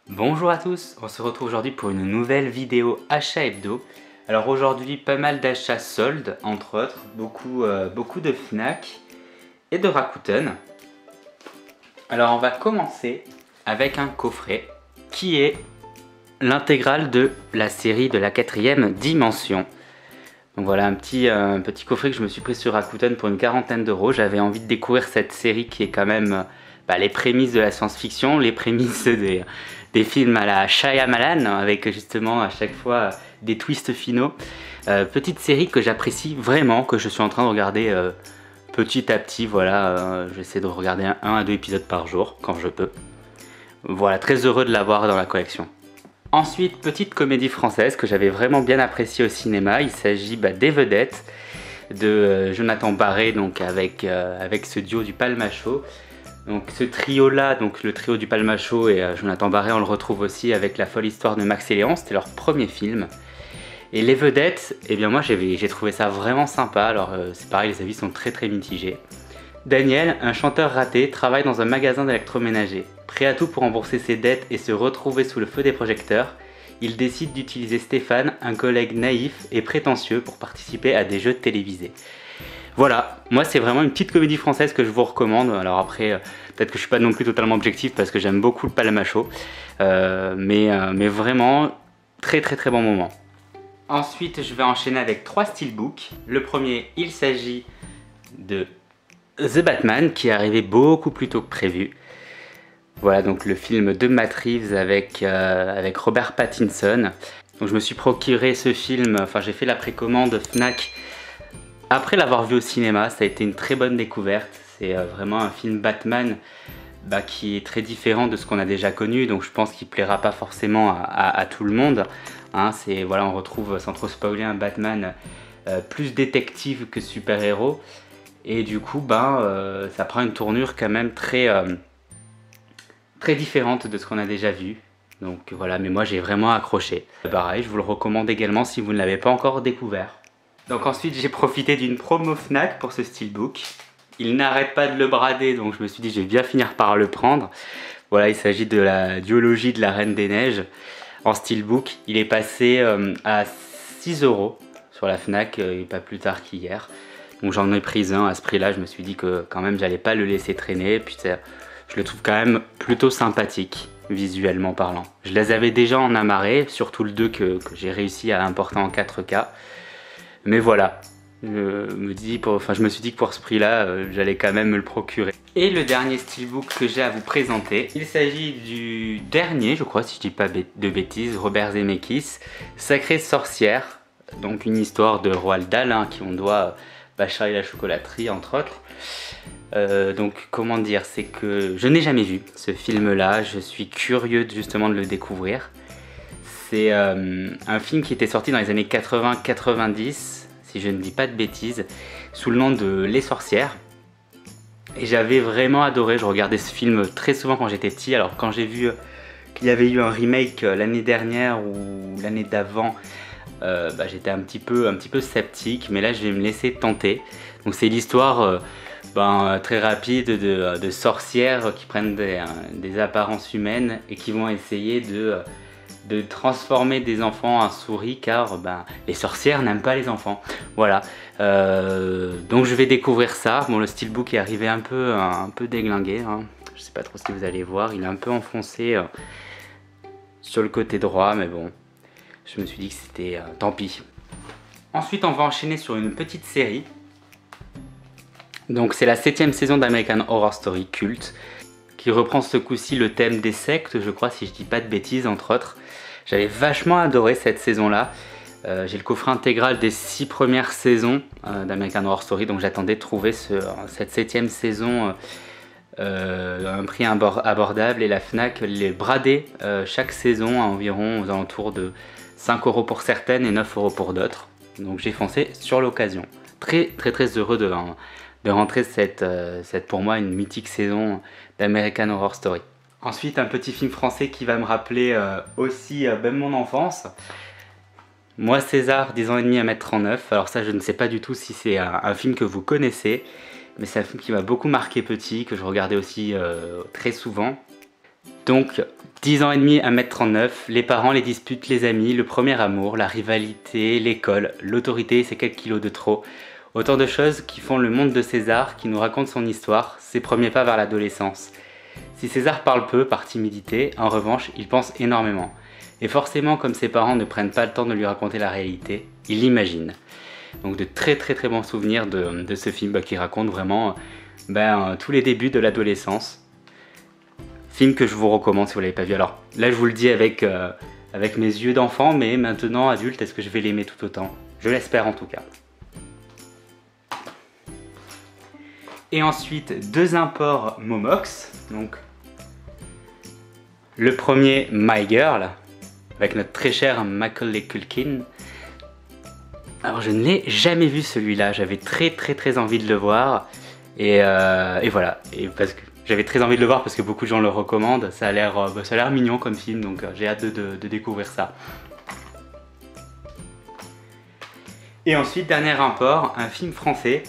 Bonjour à tous, on se retrouve aujourd'hui pour une nouvelle vidéo achat hebdo. Alors aujourd'hui pas mal d'achats soldes, entre autres, beaucoup de Fnac et de Rakuten. Alors on va commencer avec un coffret qui est l'intégrale de la série de la 4e dimension. Donc voilà un petit coffret que je me suis pris sur Rakuten pour une quarantaine d'euros. J'avais envie de découvrir cette série qui est quand même les prémices de la science-fiction, les prémices des films à la Shyamalan, avec justement à chaque fois des twists finaux. Petite série que j'apprécie vraiment, que je suis en train de regarder petit à petit. Voilà, j'essaie de regarder 1 à 2 épisodes par jour quand je peux. Voilà, très heureux de l'avoir dans la collection. Ensuite, petite comédie française que j'avais vraiment bien appréciée au cinéma. Il s'agit des Vedettes de Jonathan Barré, donc avec ce duo du Palmachot. Donc ce trio là, donc le trio du Palmachot et Jonathan Barré, on le retrouve aussi avec La folle histoire de Max et Léon, c'était leur premier film. Et les vedettes, eh bien moi j'ai trouvé ça vraiment sympa, alors c'est pareil, les avis sont très mitigés. Daniel, un chanteur raté, travaille dans un magasin d'électroménager. Prêt à tout pour rembourser ses dettes et se retrouver sous le feu des projecteurs, il décide d'utiliser Stéphane, un collègue naïf et prétentieux, pour participer à des jeux télévisés. Voilà, moi c'est vraiment une petite comédie française que je vous recommande. Alors après, peut-être que je suis pas non plus totalement objectif parce que j'aime beaucoup le Palmachot, mais vraiment très bon moment. Ensuite, je vais enchaîner avec 3 steelbooks. Le premier, il s'agit de The Batman qui est arrivé beaucoup plus tôt que prévu. Voilà donc le film de Matt Reeves avec Robert Pattinson. Donc je me suis procuré ce film, enfin j'ai fait la précommande Fnac. Après l'avoir vu au cinéma, ça a été une très bonne découverte. C'est vraiment un film Batman qui est très différent de ce qu'on a déjà connu, donc je pense qu'il plaira pas forcément à tout le monde. Hein, voilà, on retrouve, sans trop spoiler, un Batman plus détective que super-héros. Et du coup, ça prend une tournure quand même très différente de ce qu'on a déjà vu. Donc voilà, mais moi j'ai vraiment accroché. Pareil, je vous le recommande également si vous ne l'avez pas encore découvert. Donc ensuite j'ai profité d'une promo Fnac pour ce steelbook. Il n'arrête pas de le brader, donc je me suis dit je vais bien finir par le prendre. Voilà, il s'agit de la duologie de la Reine des Neiges en steelbook. Il est passé à 6 € sur la Fnac, et pas plus tard qu'hier. Donc j'en ai pris un à ce prix-là, je me suis dit que quand même j'allais pas le laisser traîner. Puis je le trouve quand même plutôt sympathique, visuellement parlant. Je les avais déjà en amarré, surtout le 2 que j'ai réussi à importer en 4K. Mais voilà, je me suis dit que pour ce prix-là, j'allais quand même me le procurer. Et le dernier steelbook que j'ai à vous présenter, il s'agit du dernier, je crois, si je dis pas de bêtises, Robert Zemeckis, Sacrée sorcière, donc une histoire de Roald Dahl, hein, qui on doit Charlie et la chocolaterie, entre autres. Donc comment dire, c'est que je n'ai jamais vu ce film-là, je suis curieux justement de le découvrir. C'est un film qui était sorti dans les années 80-90, si je ne dis pas de bêtises, sous le nom de Les Sorcières. Et j'avais vraiment adoré, je regardais ce film très souvent quand j'étais petit. Alors quand j'ai vu qu'il y avait eu un remake l'année dernière ou l'année d'avant, j'étais un petit peu sceptique, mais là je vais me laisser tenter. Donc c'est l'histoire très rapide de sorcières qui prennent des apparences humaines et qui vont essayer de transformer des enfants en souris, car les sorcières n'aiment pas les enfants. Voilà, donc je vais découvrir ça. Bon, le steelbook est arrivé un peu déglingué, hein. Je sais pas trop si vous allez voir, il est un peu enfoncé sur le côté droit, mais bon, je me suis dit que c'était tant pis. Ensuite on va enchaîner sur une petite série. Donc c'est la 7e saison d'American Horror Story Cult, qui reprend ce coup-ci le thème des sectes, je crois, si je dis pas de bêtises, entre autres. J'avais vachement adoré cette saison-là. J'ai le coffret intégral des 6 premières saisons d'American Horror Story, donc j'attendais de trouver cette 7e saison à un prix abordable, et la Fnac les bradait chaque saison à environ aux alentours de 5 € pour certaines et 9 € pour d'autres. Donc j'ai foncé sur l'occasion. très heureux de rentrer cette pour moi une mythique saison d'American Horror Story. Ensuite, un petit film français qui va me rappeler aussi même mon enfance. Moi, César, 10 ans et demi à 1m39. Alors ça, je ne sais pas du tout si c'est un film que vous connaissez, mais c'est un film qui m'a beaucoup marqué petit, que je regardais aussi très souvent. Donc, 10 ans et demi à 1m39, les parents, les disputes, les amis, le premier amour, la rivalité, l'école, l'autorité et ses quelques kilos de trop. Autant de choses qui font le monde de César, qui nous raconte son histoire, ses premiers pas vers l'adolescence. Si César parle peu, par timidité, en revanche, il pense énormément. Et forcément, comme ses parents ne prennent pas le temps de lui raconter la réalité, il l'imagine. Donc de très bons souvenirs de ce film qui raconte vraiment tous les débuts de l'adolescence. Film que je vous recommande si vous ne l'avez pas vu. Alors là, je vous le dis avec mes yeux d'enfant, mais maintenant adulte, est-ce que je vais l'aimer tout autant? Je l'espère en tout cas. Et ensuite, 2 imports Momox. Donc, le premier, My Girl, avec notre très cher Macaulay Culkin. Alors, je ne l'ai jamais vu celui-là. J'avais très envie de le voir. Et voilà. Et parce que j'avais très envie de le voir parce que beaucoup de gens le recommandent. Ça a l'air mignon comme film, donc j'ai hâte de découvrir ça. Et ensuite, dernier import, un film français.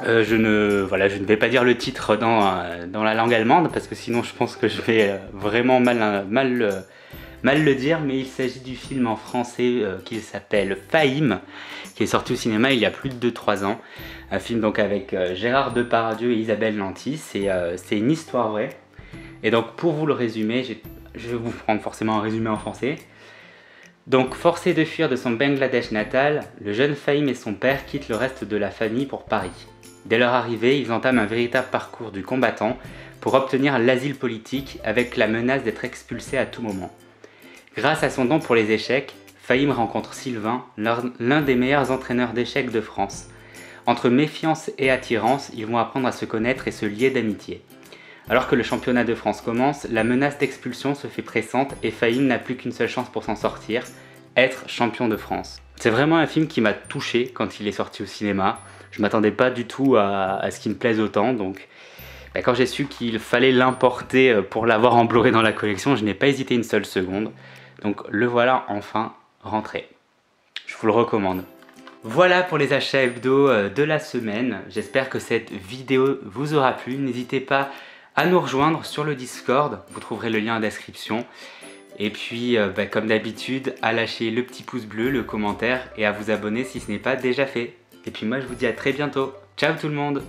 Je ne vais pas dire le titre dans la langue allemande parce que sinon je pense que je vais vraiment mal le dire, mais il s'agit du film en français qui s'appelle Fahim, qui est sorti au cinéma il y a plus de 2-3 ans. Un film donc avec Gérard Depardieu et Isabelle Nanty, c'est une histoire vraie. Et donc pour vous le résumer, je vais vous prendre forcément un résumé en français. Donc forcé de fuir de son Bangladesh natal, le jeune Fahim et son père quittent le reste de la famille pour Paris. Dès leur arrivée, ils entament un véritable parcours du combattant pour obtenir l'asile politique avec la menace d'être expulsés à tout moment. Grâce à son don pour les échecs, Fahim rencontre Sylvain, l'un des meilleurs entraîneurs d'échecs de France. Entre méfiance et attirance, ils vont apprendre à se connaître et se lier d'amitié. Alors que le championnat de France commence, la menace d'expulsion se fait pressante et Fahim n'a plus qu'une seule chance pour s'en sortir, être champion de France. C'est vraiment un film qui m'a touché quand il est sorti au cinéma. Je m'attendais pas du tout à ce qu'il me plaise autant, donc quand j'ai su qu'il fallait l'importer pour l'avoir en Blu-ray dans la collection, je n'ai pas hésité une seule seconde. Donc le voilà enfin rentré. Je vous le recommande. Voilà pour les achats hebdo de la semaine. J'espère que cette vidéo vous aura plu. N'hésitez pas à nous rejoindre sur le Discord, vous trouverez le lien en description. Et puis, comme d'habitude, à lâcher le petit pouce bleu, le commentaire et à vous abonner si ce n'est pas déjà fait. Et puis moi, je vous dis à très bientôt. Ciao tout le monde!